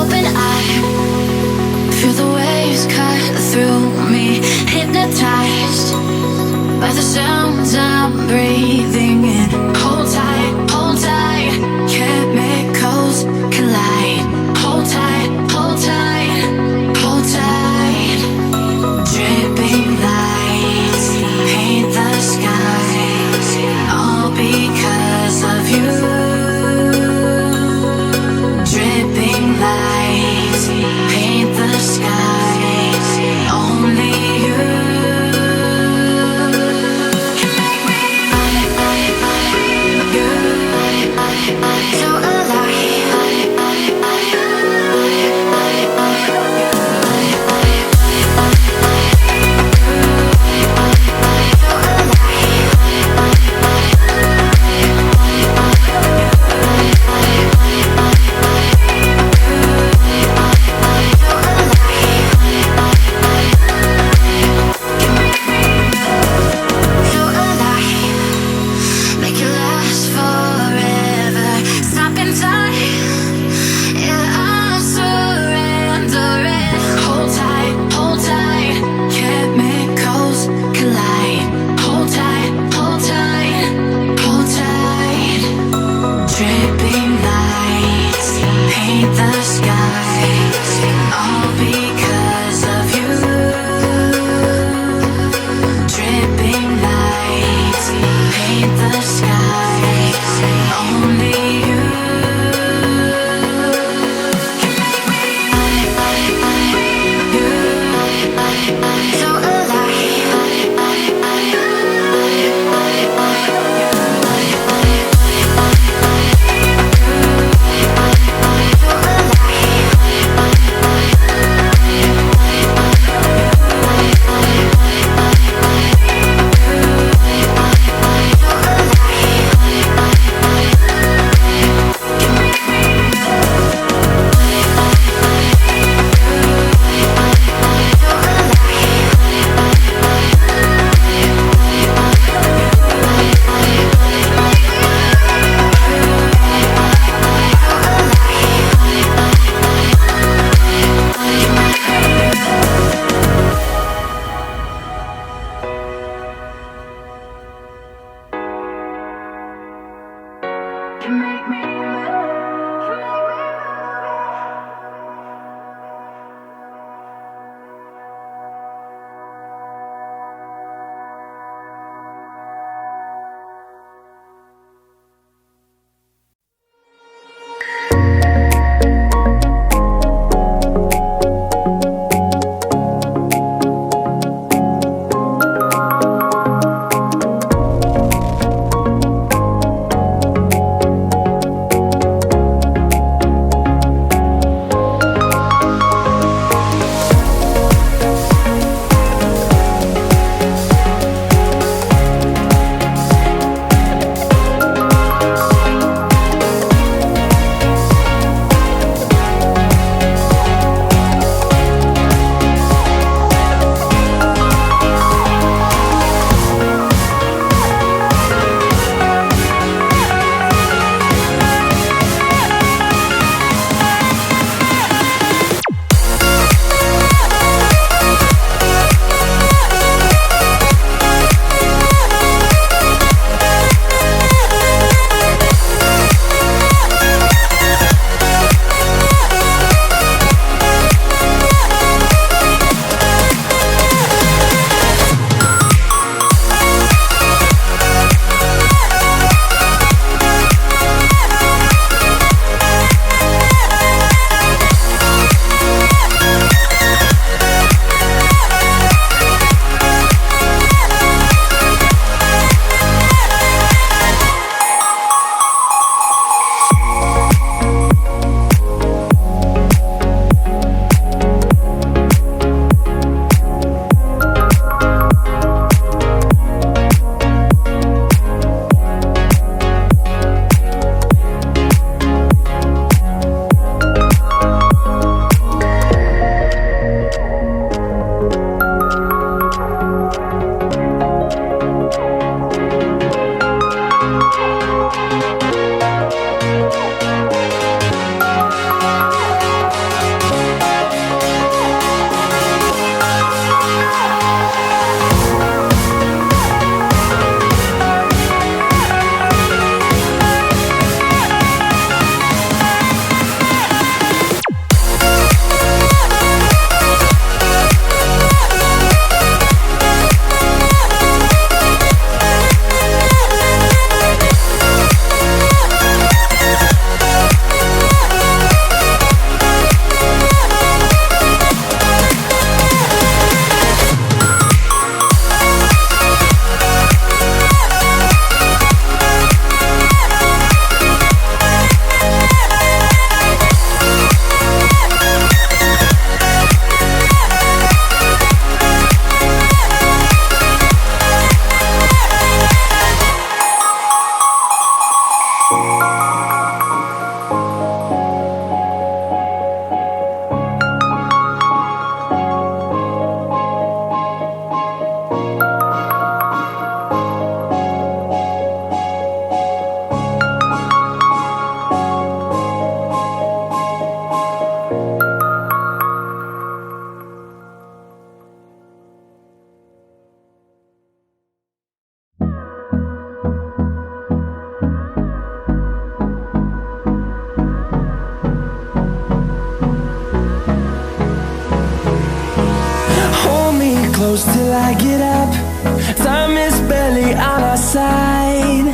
open eye, feel the waves cut through me, hypnotized by the sounds I'm breathing in. Hold tight, chemicals collide. Hold tight, hold tight, hold tight. Dripping lights paint the skies, all because of you. Dripping lights paint the skies, only you can make me so alive. Make it last forever. Stop in time. Yeah, I'm surrendering. Hold tight, chemicals collide. Hold tight, hold tight, hold tight. Dripping lights paint the skies, all because of you. Dripping lights paint the skies, only you can make me so close till I get up. Time is barely on our side.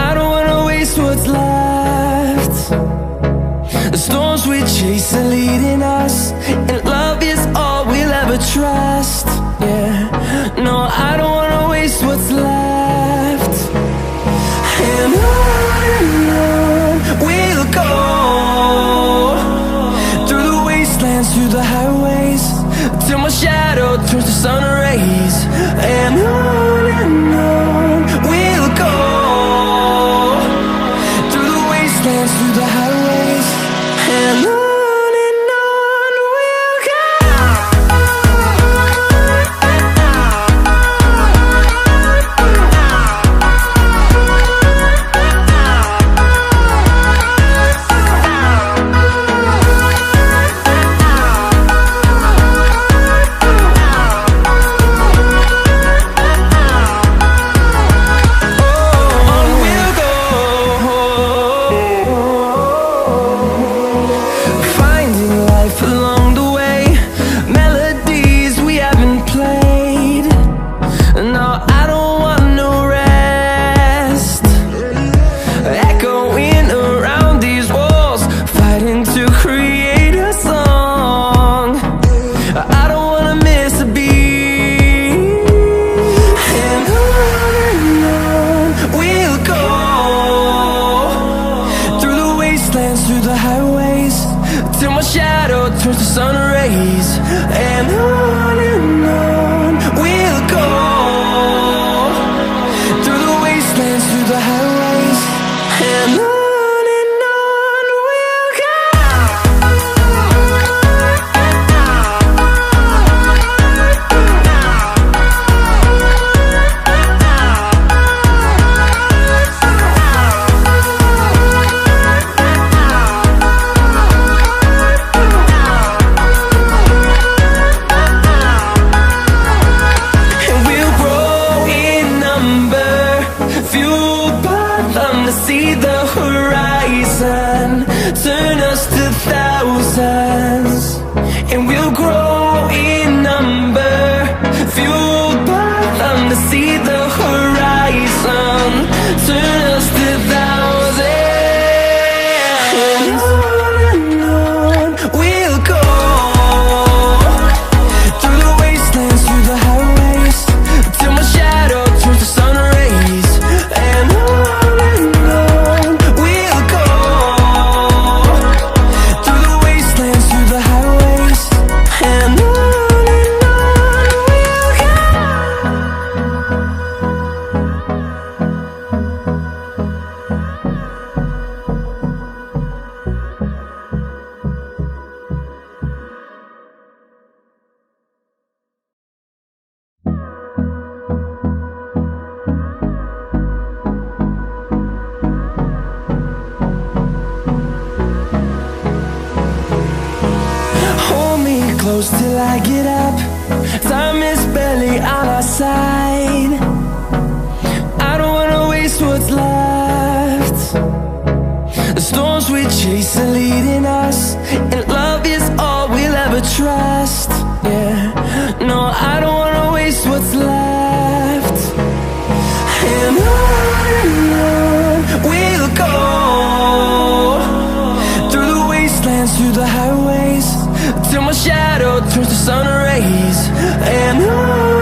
I don't wanna waste what's left. The storms we chase are leading us, and love is all we'll ever trust. Yeah, no, I don't wanna waste what's left. And on we'll go, through the wastelands, through the highways, till my shadow turns to sun rays. And on we'll go, through the wastelands, through the highways, and on we'll go. Through the highways, till my shadow turns to sun rays. And on we'll go, through the wastelands, through the highways, and on we'll go. See the horizon, turn us to thousands, and we'll grow in number, fueled by them to see the horizon, turn us to thousands. And on we'll go, through the wastelands, through the highways, till my shadow turns to sun rays. And close till I get up. Time is barely on our side. I don't wanna waste what's left. The storms we chase are leading us, and love is all we'll ever trust. Yeah, no, I don't wanna waste what's left. And on we'll go, through the wastelands, through the highways, till my shadow turns to sun rays. And on